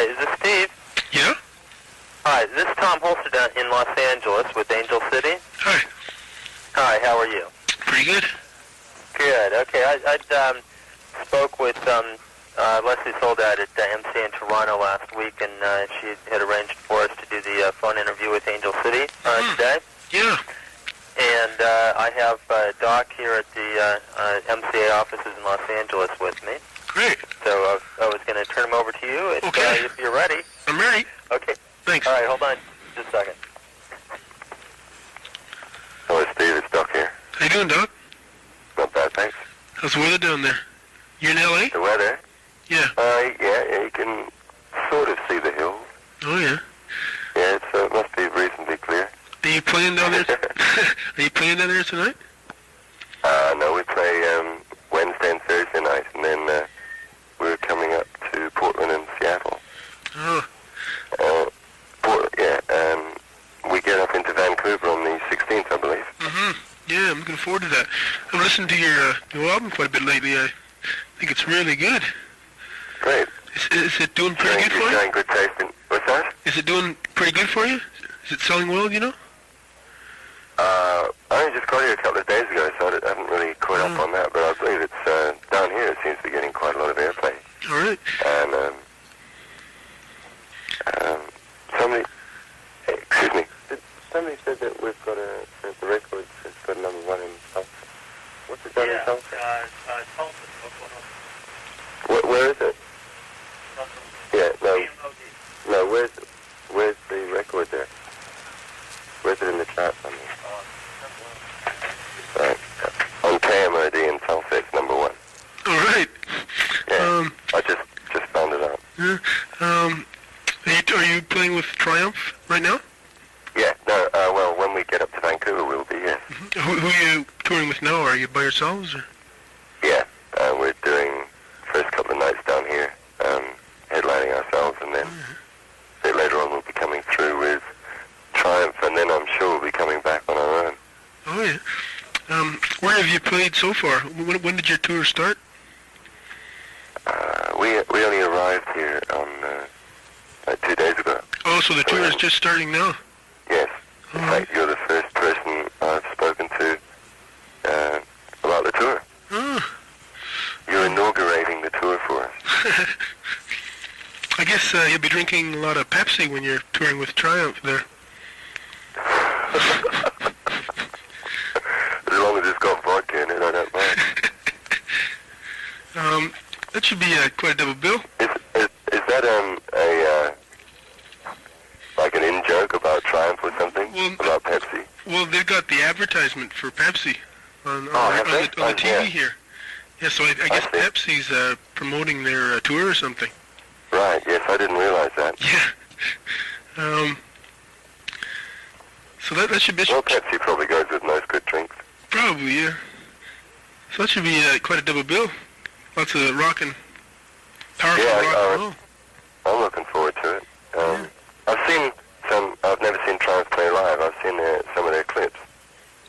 Hi, is this Steve? Yeah? Hi, this is Tom Holster down in Los Angeles with Angel City. Hi. Hi, how are you? Pretty good. Good. Okay, I spoke with Leslie Soldat at MC in Toronto last week, and she had arranged for us to do the phone interview with Angel City today. Yeah. And I have Doc here at the MCA offices in Los Angeles with me. Great. So I was going to turn him over to you if you're ready. I'm ready. Okay. Thanks. All right, hold on just a second. Hello, Steve. It's Doc here. How you doing, Doc? Not bad, thanks. How's the weather down there? You're in L.A.? The weather? Yeah. Yeah, you can sort of see the hills. Oh, yeah. Yeah, it must be reasonably clear. Are you playing down there? Are you playing down there tonight? No, we play Wednesday and Thursday night, and then we're coming up to Portland and Seattle. Oh. We get up into Vancouver on the 16th, I believe. Mm-hmm. Yeah, I'm looking forward to that. I've listened to your new album quite a bit lately. I think it's really good. Great. Is it doing pretty good for you? Showing good taste in... What's that? Is it doing pretty good for you? Is it selling well, you know? I only just got here a couple of days ago, so I haven't really caught up on that, but I believe it's down here. It seems to be getting quite a lot of airplay. All right. And excuse me. Somebody said that we've got the record has got number one in Tulsa. What's it done in Tulsa? Tulsa, Oklahoma. Where is it? Yeah, no, where's the record there? Where's it in the charts? I mean? Right. On KMOD in Tulsa, it's number one. All right. Yeah, I just found it out. Yeah. Are you playing with Triumph right now? Yeah, no, well, when we get up to Vancouver, we'll be, yes. Who are you touring with now? Are you by yourselves? Or? Yeah, we're doing first couple of nights down here, headlining ourselves, and then a bit later on we'll be coming through with Triumph, and then I'm sure we'll be coming back on our own. Oh, yeah. Where have you played so far? When did your tour start? We only arrived here on 2 days ago. Oh, so the tour is just starting now? Yes. In fact, you're the first person I've spoken to about the tour. Oh. You're inaugurating the tour for us. I guess you'll be drinking a lot of Pepsi when you're touring with Triumph there. As long as it's got vodka in it, I don't mind. That should be quite a double bill. Is that like an in-joke about Triumph or something? Well, about Pepsi? Well, they've got the advertisement for Pepsi on the TV yeah. here. Yeah, so I guess Pepsi's promoting their tour or something. Right, yes, I didn't realize that. Yeah. So that should be... Well, Pepsi probably goes with most good drinks. Probably, yeah. So that should be quite a double bill. Lots of rock and powerful rock and roll. I'm looking forward to it. I've seen I've never seen Triumph play live. I've seen some of their clips.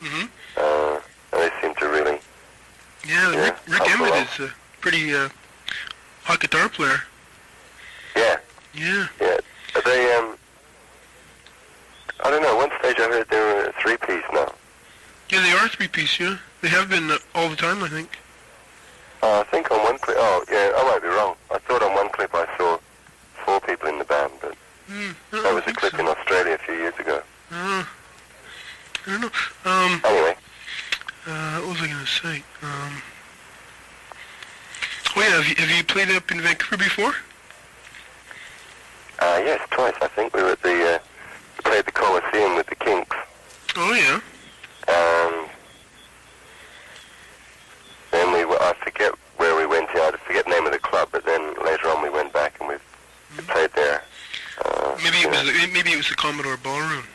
Mm-hmm. And they seem to really... Yeah, Rick Emmett is a pretty hot guitar player. Yeah. Yeah. Yeah. Are they, I don't know, one stage I heard they were a three-piece now. Yeah, they are three-piece, yeah. They have been all the time, I think. I think on one clip... Oh, yeah, I might be wrong. I thought on one clip I saw 4 people in the band, but that was a clip in Australia a few years ago. I don't know. Anyway. What was I going to say? Oh, yeah, have you played up in Vancouver before? Yes, twice, I think. We were at we played the Coliseum with the Kinks. Oh, yeah. And then I forget where we went to. I forget the name of the club, but then later on we went back and we played there. Maybe it was the Commodore Ballroom.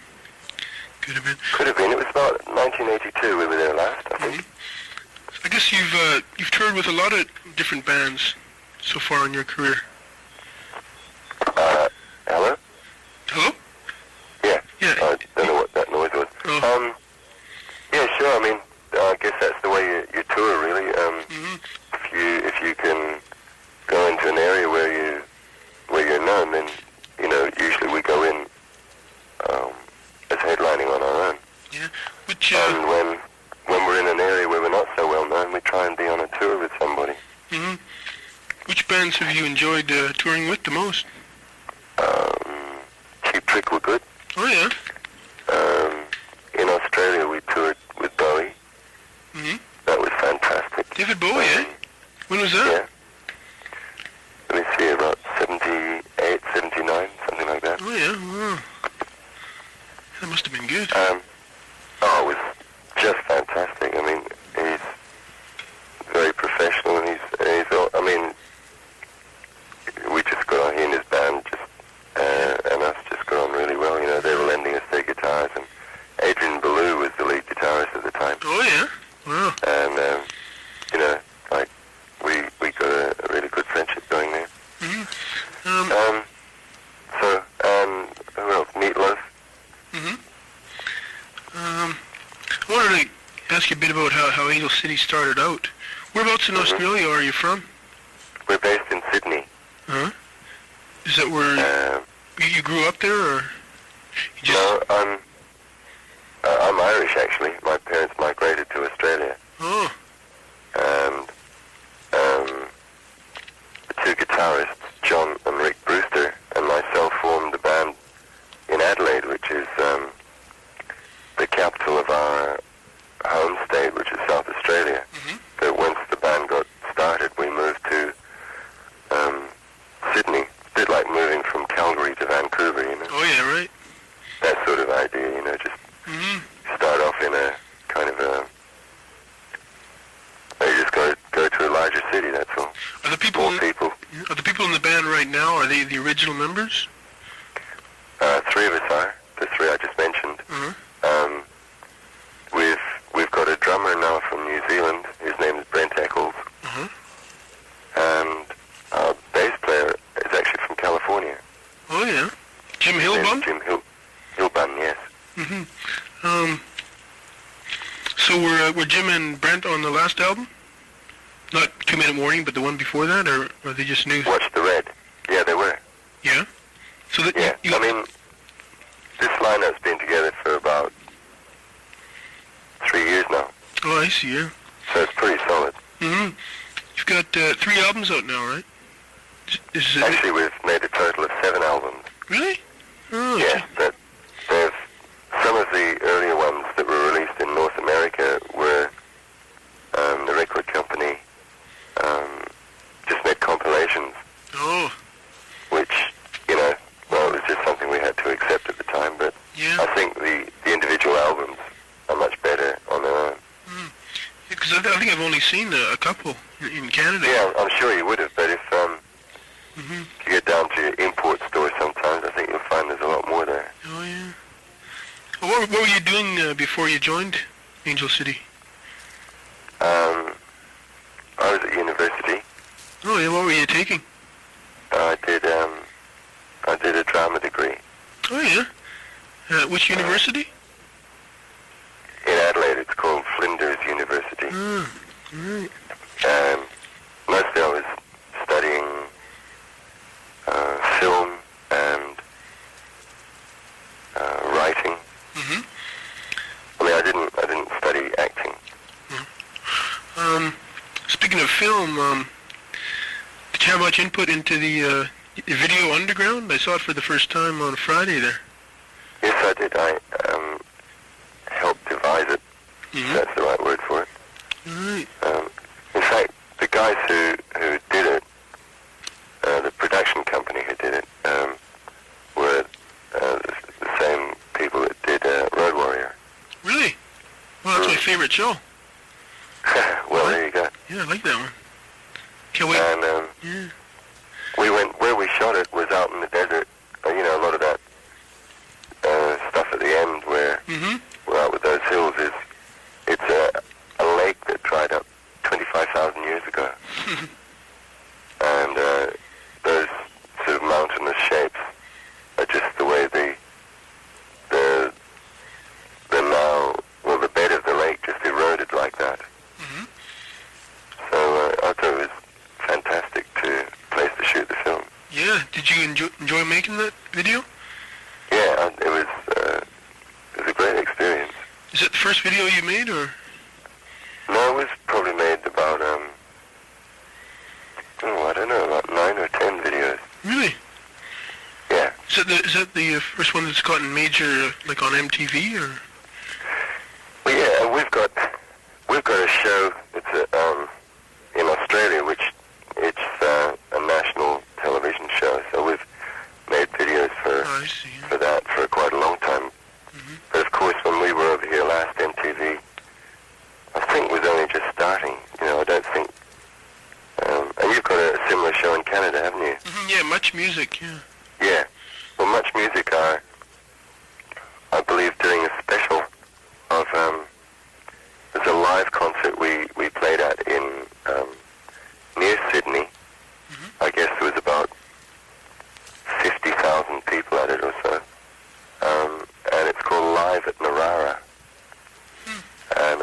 Could have been. Could have been. It was about 1982 we were there last, I think. I guess you've toured with a lot of different bands so far in your career. Hello? Hello? Yeah. Yeah. I don't know what that noise was. Oh. Yeah, sure. I mean, I guess that's the way you tour, really. If you can go into an area where you're known, then tour with somebody. Mm-hmm. Which bands have you enjoyed touring with the most? Cheap Trick were good. Oh, yeah. In Australia, we toured with Bowie. Mm-hmm. That was fantastic. David Bowie, eh? When was that? Yeah. Let me see, about 78, 79, something like that. Oh, yeah. Wow. That must have been good. It was just fantastic. I mean, he's very professional, and I mean, we just got on, he and his band and us just got on really well. You know, they were lending us their guitars, and Adrian Ballou was the lead guitarist at the time. Oh, yeah? Wow. And, you know, like, we got a really good friendship going there. Mm-hmm. Who else? Meatloaf. Mm-hmm. I wanted to ask you a bit about how Angel City started out. Whereabouts in Australia are you from? We're based in Sydney. Huh? Is that where you grew up there, or you just... No, I'm Irish, actually. My parents migrated to Australia. Oh. And the two guitarists, John and Rick Brewster, and myself formed a band in Adelaide, which is the capital of our home state, which is South Australia. Mm-hmm. But once the band got started, we moved to Sydney. A bit like moving from Calgary to Vancouver, you know. Oh, yeah, right. That sort of idea, you know, just start off in a kind of a... You just go to a larger city, that's all. Are the people in the band right now, are they the original members? Three of us are. The three I just mentioned. Uh-huh. We've got a drummer now from New Zealand. His name is Brent Eccles. Uh-huh. And our bass player is actually from California. Oh, yeah. Jim His name Hillbum? is Jim Hillbum, yes. Mm-hmm. So were Jim and Brent on the last album? Not 2 Minute Warning, but the one before that, or are they just new? Watch the Red. Yeah, they were. Yeah? So that Yeah, I mean, this lineup's been together for about 3 years now. Oh, I see, yeah. So it's pretty solid. Mm-hmm. You've got 3 albums out now, right? Is it... Actually, we've made a total of 7 albums. Really? Oh, Yeah, but there's some of the earlier ones that were released in North America were the record company just made compilations, Oh, which, you know, well, it was just something we had to accept at the time, but yeah. I think the individual albums are much better on their own. Because I think I've only seen a couple in Canada. Yeah, I'm sure you would have, but if Mm-hmm. you get down to your import stores sometimes, I think you'll find there's a lot more there. Oh, yeah. Well, what were you doing before you joined Angel City? I was at university. Oh, yeah, what were you taking? I did a drama degree. Oh, yeah. Which university? In Adelaide, it's called Flinders University. Oh, right. Mostly I was studying film and writing. Mm-hmm. I mean, I didn't study acting. Speaking of film, did you have much input into the Video Underground? I saw it for the first time on Friday there. Yes, I did. I helped devise it. Mm-hmm. That's the right word for it. Right. In fact, the guys who did it, the production company who did it, were the same people that did Road Warrior. Really? Well, that's my favorite show. Well, there you go. Yeah, I like that one. Can't wait. And Yeah. we went where we shot it was out in the desert. You know, a lot of that stuff at the end where Mm-hmm. we're out with those hills it's a lake that dried up 25,000 years ago. And those sort of mountainous shapes are just the way the now, well, the bed of the lake just eroded like that. Mm-hmm. So I thought it was fantastic place to shoot the film. Yeah. Did you enjoy making that video? Yeah, it was a great experience. Is it the first video you made, or? No, it was probably made about I don't know, about 9 or 10 videos. Really? Yeah. Is that the first one that's gotten major, like on MTV, or? Well, yeah, and we've got a show. It's in Australia, which it's a national television show. So we've made videos for that for quite a long time. But of course, when we were over here last, MTV, I think was only just starting. I don't think. And you've got a similar show in Canada, haven't you? Yeah, Much Music. Yeah. Yeah. Well, Much Music are, I believe, doing a special of. There's a live concert we played at in near Sydney. I guess there was about 50,000 people at it or so. And it's called Live at Narara. And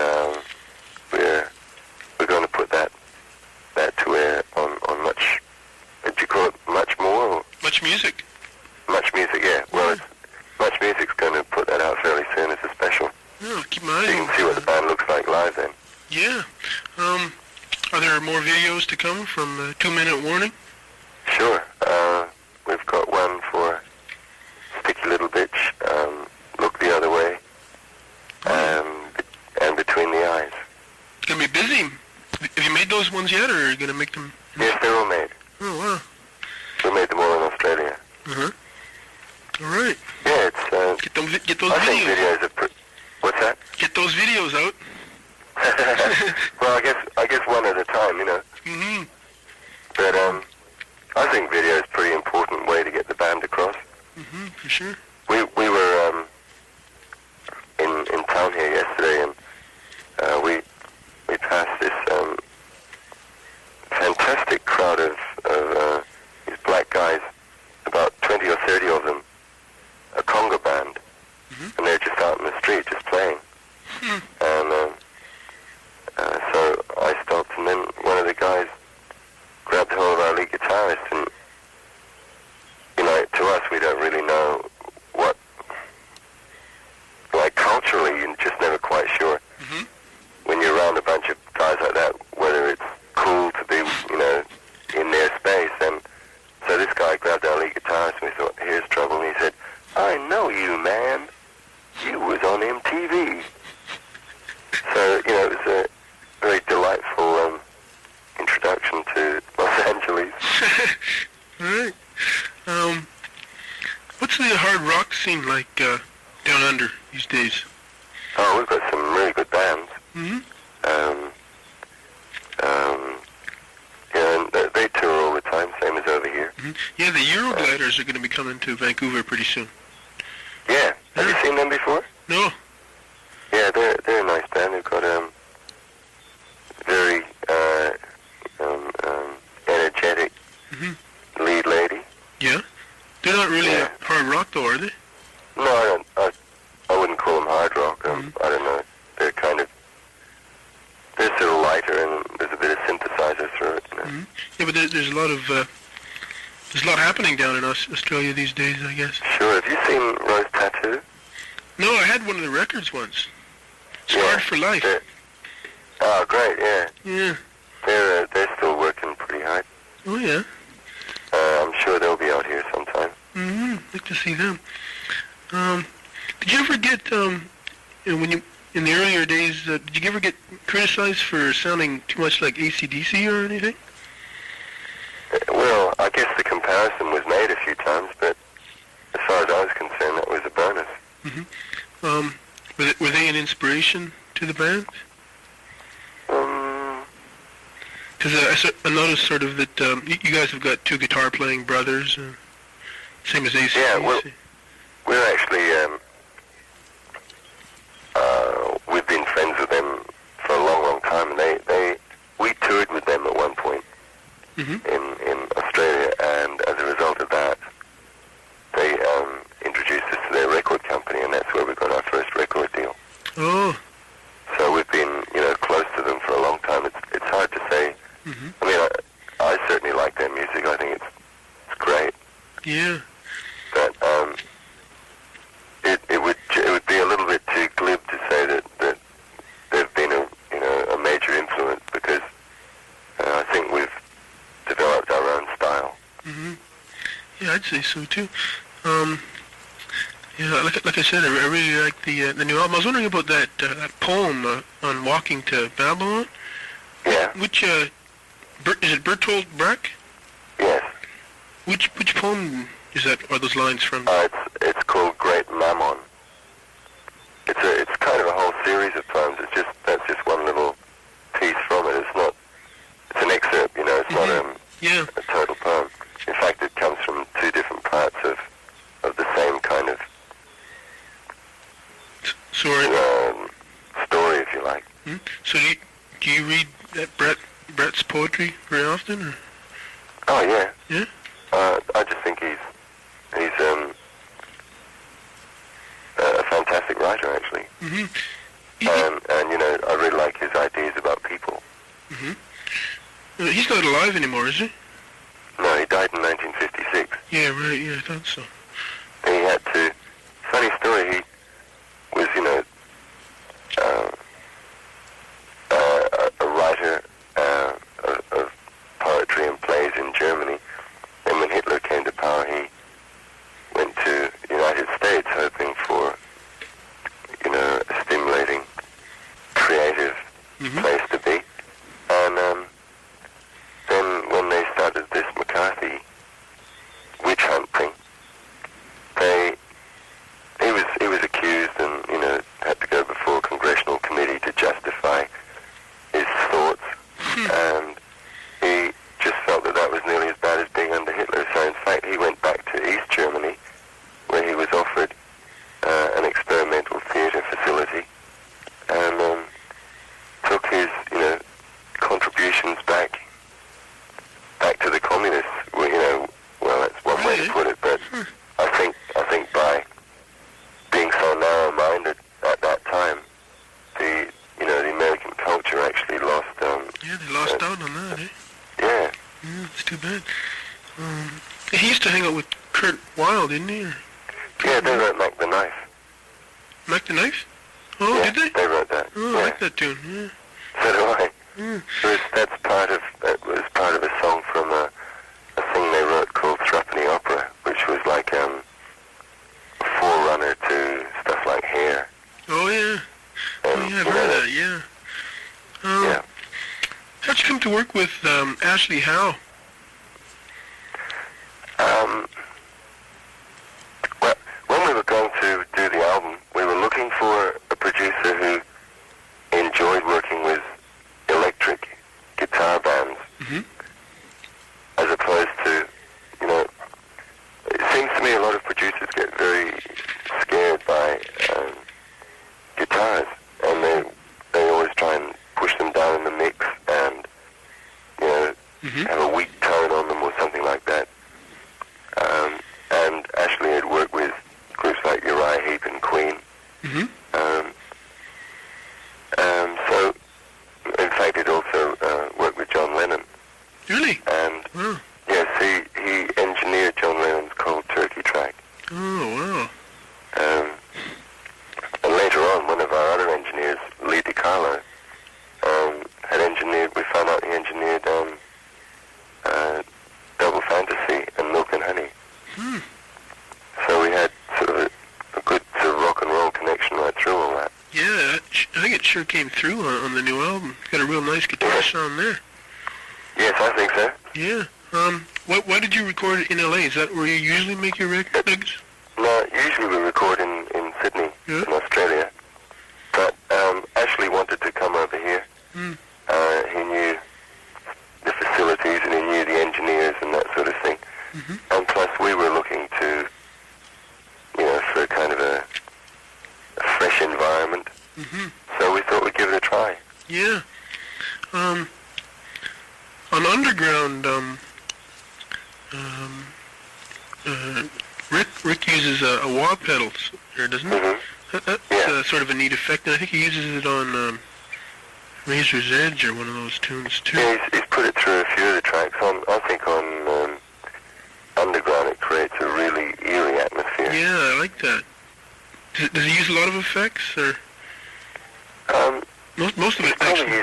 we're going to put that to air on Much. Did you call it Much More? Or? Much Music. Much Music, yeah. Well, Much Music's going to put that out fairly soon as a special. Oh, keep my eyes so you on can see what the band looks like live then. Yeah. Are there more videos to come from 2 Minute Warning? Sure. We've got one for Sticky Little Bitch, Look the Other Way, and Between the Eyes. It's going to be busy. Have you made those ones yet, or are you going to make them? Yes, they're all made. Oh, wow. We made them all in Australia. Uh-huh. All right. Yeah, it's... Get those I videos. think videos are... What's that? Get those videos out. Well, I guess one at a time, Mm-hmm. But I think video is a pretty important way to get the band across. Mm-hmm, for sure. We were in town here yesterday, and we passed this fantastic crowd of these black guys, about 20 or 30 of them, a conga band, and they're just out in the street just playing. And so I stopped, and then one of the guys grabbed hold of our lead guitarist, and to us we don't really know what, like culturally, you're just never quite sure when you're around a bunch of guys like that whether it's cool to be in their space. And so this guy grabbed our lead guitarist, and we thought, here's trouble. And he said, I know you, man. You was on MTV. So, it was a very delightful introduction to Los Angeles. All right. What's the hard rock scene like down under these days? Oh, we've got some really good bands. And they tour all the time, same as over here. Yeah, the Eurogliders are going to be coming to Vancouver pretty soon. Yeah. Have you seen them before? No. Yeah, they're a nice band. They've got very energetic lead lady. Yeah? They're not really hard rock, though, are they? No, I wouldn't call them hard rock. I don't know. They're sort of lighter, and there's a bit of synthesizer through it. Yeah, but there's a lot happening down in Australia these days, I guess. Sure. Have you seen Rose Tattoo? No, I had one of the records once. Scarred for Life. Oh, great, yeah. Yeah. They're still working pretty hard. Oh, yeah. I'm sure they'll be out here sometime. Like to see them. Did you ever get, when you, in the earlier days, did you ever get criticized for sounding too much like AC/DC or anything? Well, I guess the comparison was made a few times, but as far as I was concerned, that was a bonus. Were they an inspiration to the band? Because I noticed sort of that you guys have got two guitar-playing brothers, same as AC/DC. Yeah, well, we're actually, we've been friends with them for a long, long time, and we toured with them at one point in Australia, and as a result of that, they introduced us to their record company, and that's where we got our first record deal. Oh. So we've been, close to them for a long time. It's hard to say. I mean, I certainly like their music. I think it's great. Yeah. But it would be a little bit too glib to say that they've been a major influence, because I think we've developed Yeah, I'd say so too. Yeah, like I said, I really like the new album. I was wondering about that poem on walking to Babylon. Yeah. Which is it Bertolt Brecht? Yes. Which poem is that? Are those lines from? It's called Great Mammon. It's kind of a whole series of poems. That's just one little piece from it. It's an excerpt. It's not a total poem. In fact, it comes from two different parts of the same kind of story, if you like. So do you read that Brett's poetry very often? Or? Oh yeah. Yeah. I just think he's a fantastic writer, actually. Mm-hmm. And I really like his ideas about people. Mm-hmm. He's not alive anymore, is he? No, he died in 1956. Yeah, right. Yeah, I thought so. And he had to. Funny story. He was, a writer of poetry and plays in Germany. And when Hitler came to power, he went to the United States hoping for, a stimulating, creative place to be. And then when they started this McCarthy witch hunt thing, he was accused and, had to go before a congressional committee to justify his thoughts. And he just felt that was nearly as bad as being under Hitler. So in fact, he went back to East Germany, where he was offered an experimental theatre facility, and took his, contributions back to the communists. Well, that's one way to put it, but I think by being so narrow-minded at that time, the American culture actually lost. Yeah, they lost out on that, eh? Yeah. Yeah, it's too bad. He used to hang out with Kurt Weill, didn't he? Yeah, they wrote Mac the Knife. Mac the Knife? Oh, Yeah, did they? they wrote that. Oh, Yeah. I like that tune. Yeah. So do I. Yeah. That was part of a song from a thing they wrote called Threepenny Opera, which was like a forerunner to stuff like Hair. Oh, yeah. And, I've heard that, yeah. Yeah. How'd you come to work with Ashley Howe? Well, when we were going to do the album, we were looking for a producer who enjoyed working with electric guitar bands, as opposed to, it seems to me a lot of producers get very scared by guitars, and they always try and push them down in the mix and, have a weak tone on them or something like that. And Ashley had worked with groups like Uriah Heep and Queen. So, in fact, he'd also worked with John Lennon. Really? And, Wow. yes, he engineered John Lennon's Cold Turkey track. Oh, wow. And later on, one of our other engineers, Lee DiCarlo, we found out he engineered Double Fantasy and Milk and Honey. So we had sort of a good sort of rock and roll connection right through all that. Yeah, I think it sure came through on the new album. Got a real nice guitar sound there. Yes, I think so. Yeah. Why did you record it in LA? Is that where you usually make your records? No, usually we record in Sydney, in Australia. But Ashley wanted to come over here. He knew the facilities and he knew the engineers and that sort of thing. And plus we were looking to, for kind of a fresh environment. So we thought we'd give it a try. Yeah. On Underground, Rick uses a wah pedal there, doesn't he? That's sort of a neat effect, and I think he uses it on Razor's Edge or one of those tunes too. Yeah, he's put it through a few of the tracks. I think on Underground it creates a really eerie atmosphere. Yeah, I like that. Does he use a lot of effects, or most of it actually?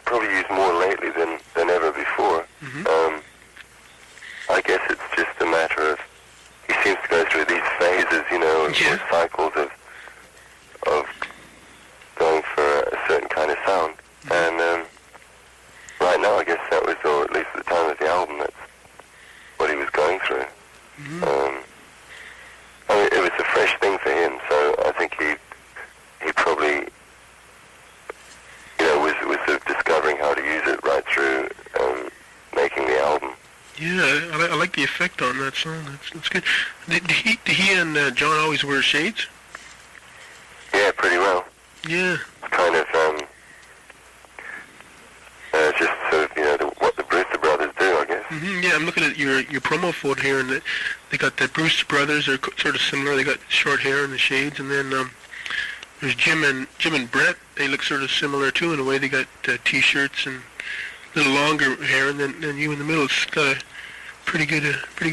Probably used more lately than ever before. I guess it's just a matter Yeah, I like the effect on that song. That's good. Did he and John always wear shades? Yeah, pretty well. Yeah. Kind of, just sort of, what the Brewster brothers do, I guess. Yeah, I'm looking at your promo photo here, and they got the Brewster brothers. They're sort of similar. They got short hair and the shades, and then there's Jim and Brett. They look sort of similar too in a way. They got t-shirts and a little longer hair, and then you in the middle. It's got a pretty good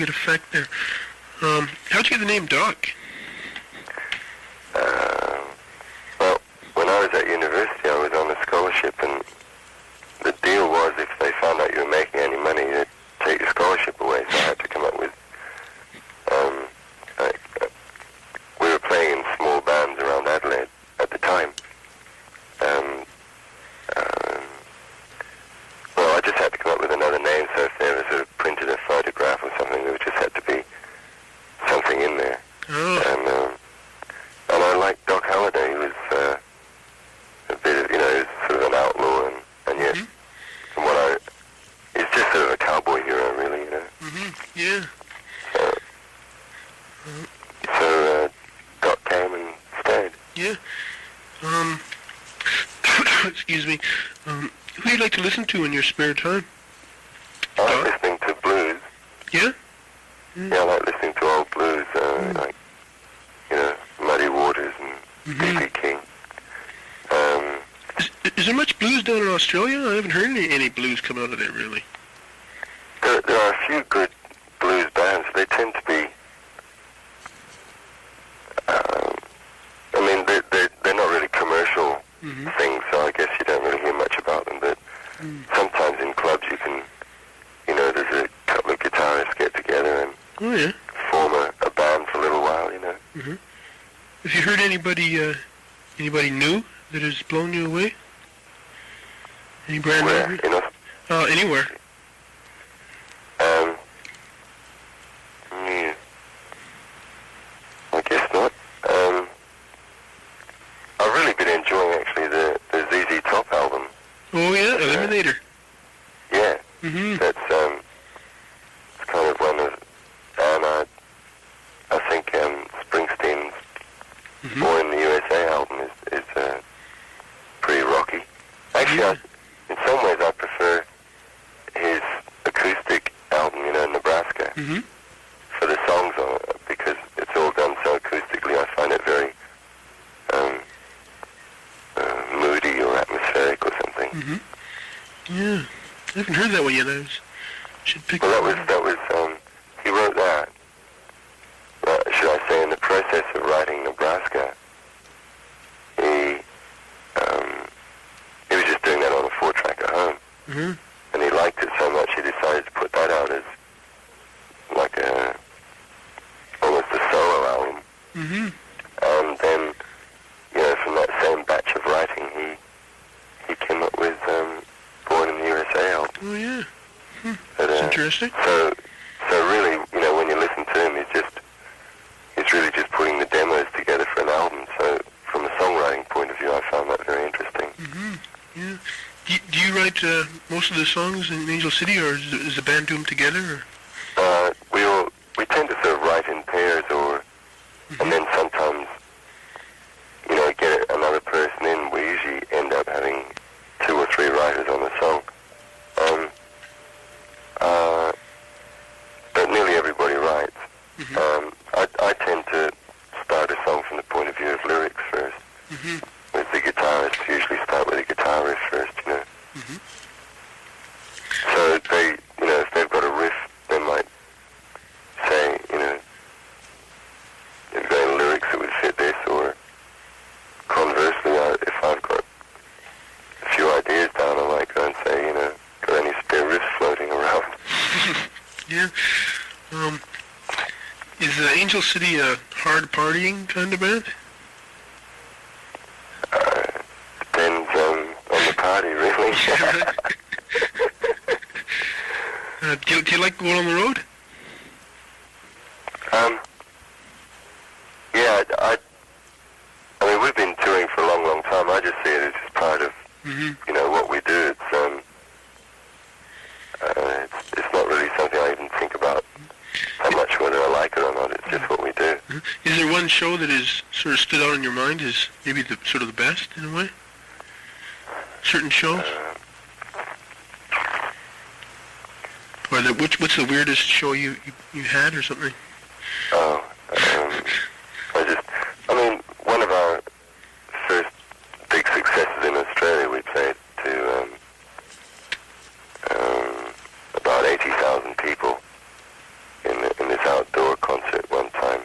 effect there. How'd you get the name Doc? Well, when I was at university, I was on a scholarship, and the deal was if they found out you were making any money, they'd take your scholarship away. So I had to come up with. We were playing in small bands around Adelaide at the time. Well, I just had to come up with another name. So if they ever sort of printed a photograph or something, there just had to be something in there. Oh. And I liked Doc Holliday. He was a bit of, he was sort of an outlaw, and yet, from what he's just sort of a cowboy hero, really, Yeah. So Doc came and stayed. Yeah. Excuse me. Who do you like to listen to in your spare time? I like listening to blues. Yeah? Yeah, I like listening to old blues, like, Muddy Waters and B.B. King. Is there much blues down in Australia? I haven't heard any blues come out of there, really. There are a few good blues bands. They tend to be, they're not really commercial things, so I guess you don't really hear much about them, but sometimes in clubs you can, there's a couple of guitarists get together and form a band for a little while, Have you heard anybody new that has blown you away? Any brand new? Anywhere. Yeah. I guess not. I've really been enjoying actually the ZZ Top album. Oh yeah, Eliminator. Yeah. That's it's kind of one of, and I think Springsteen's Born in the USA album is pretty rocky. Actually, in some ways I prefer his acoustic album, Nebraska, for the songs on it, because it's all done so acoustically. I find it very moody or atmospheric or something. Yeah, I haven't heard that one yet. Should pick. Well, that was he wrote that. Should I say, in the process of writing Nebraska, he was just doing that on a 4-track at home, and he liked it so much he decided to put that out as like almost a solo album. And then, from that same batch of writing, he came up with Born in the USA album. Oh yeah, That's interesting. So really, when you listen to him, he's really just putting the demos together for an album. So from a songwriting point of view, I found that very interesting. Yeah. Do you write most of the songs in Angel City, or is the band do them together? Or? We tend to sort of write in pairs, and then sometimes, get another person in. We usually end up having 2 or 3 writers on the song. But nearly everybody writes. I tend to start a song from the point of view of lyrics first. With the guitarist, usually start with the guitar riff first, So they, if they've got a riff, they might say, if you've got any lyrics that would fit this, or conversely, if I've got a few ideas down, I might go and say, got any spare riffs floating around. Yeah. Is Angel City a hard partying kind of band? Depends on the party, really. Do you like going on the road? Yeah, I mean, we've been touring for a long, long time. I just see it as just part of, what we do. It's not really something I even Is there one show that is sort of stood out in your mind as maybe the sort of the best in a way? Certain shows? Or what's the weirdest show you had or something? Oh, one of our first big successes in Australia, we played to about 80,000 people in this outdoor concert one time.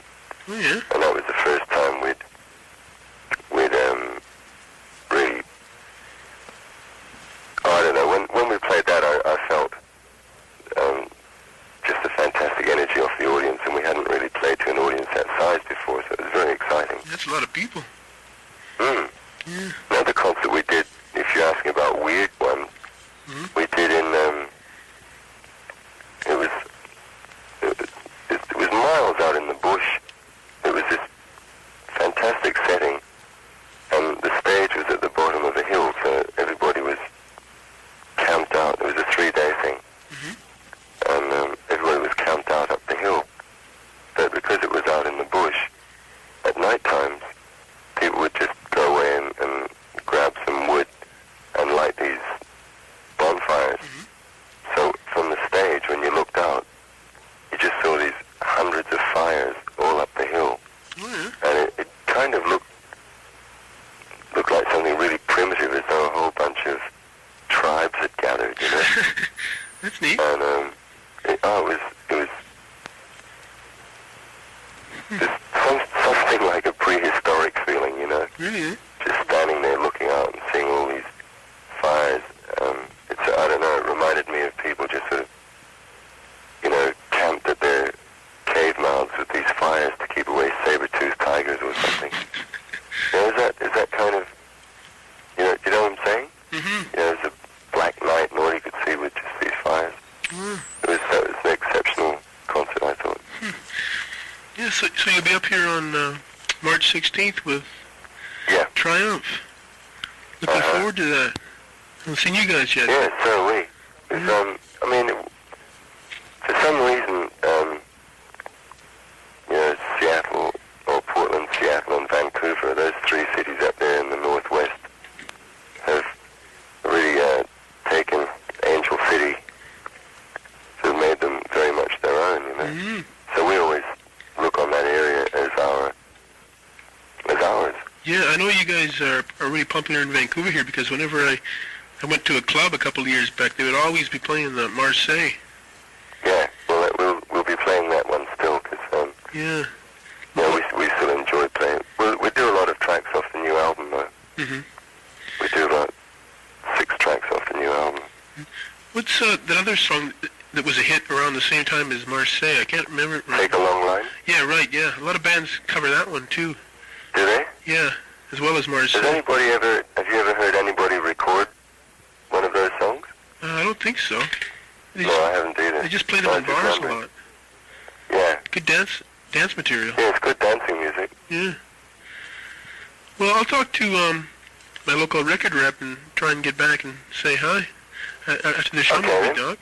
Oh, yeah. And that was the first time we'd really, I don't know, when we played that, I felt just a fantastic energy off the audience, and we hadn't really played to an audience that size before, so it was very exciting. That's a lot of people. Mm. Yeah. Another concert we did, if you're asking about weird ones, we did in, it was miles out in the bush. It was this fantastic setting, and the stage was at the bottom of a hill, so everybody was camped out. It was a 3-day thing. And everybody was camped out up the hill. But because it was out in the bush, at night times, people would just go away and grab some wood and light these bonfires. So from the stage, when you looked out, you just saw these hundreds of fires all up the hill. And it kind of looked like something really primitive, as though a whole bunch of tribes had gathered, you know. That's neat. And it was just something like a prehistoric feeling, you know. Really? Just standing there looking out and seeing all these fires. I don't know, it reminded me of people just sort of, you know, camped at their cave mouths with these fires to keep away saber-toothed tigers or something. You know, is that kind of, you know, do you know what I'm saying? You know, it's a black night and all you could see was just these fires. It was an exceptional concert, I thought. Yeah, so you'll be up here on March 16th with Triumph. Looking forward to that. I haven't seen you guys yet. Yeah, so are we. For some reason, you know, Seattle, or Portland, Seattle, and Vancouver, those 3 cities up there in the northwest, have really taken Angel City, so made them very much their own, you know. So we always look on that area as ours. Yeah, I know you guys are really popular in Vancouver here, because whenever I went to a club a couple of years back, they would always be playing the Marseille. Yeah, well, we'll be playing that one still, because yeah, we still enjoy playing. We do a lot of tracks off the new album, though. We do about 6 tracks off the new album. What's that other song that was a hit around the same time as Marseille? I can't remember it right. Take a Long Line? Yeah, right, yeah. A lot of bands cover that one, too. Do they? Yeah, as well as Marseille. Have you ever heard anybody record one of those songs? I don't think so. No, I haven't either. They just play them in bars a lot. Yeah. Good dance material. Yeah, it's good dancing music. Yeah. Well, I'll talk to my local record rep and try and get back and say hi after the show, maybe, Doc.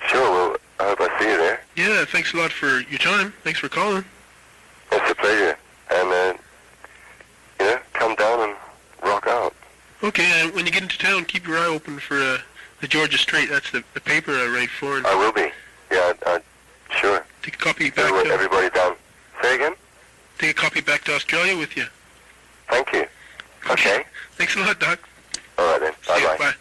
Sure, well, I hope I see you there. Yeah, thanks a lot for your time. Thanks for calling. It's a pleasure. And, you know, come down and rock out. Okay, and when you get into town, keep your eye open for the Georgia Straight. That's the paper I write for. And I will be. Yeah, sure. take a copy back to... Everybody down. Say again? Take a copy back to Australia with you. Thank you. Okay. Thanks a lot, Doc. All right, then. See ya. Bye-bye. Bye.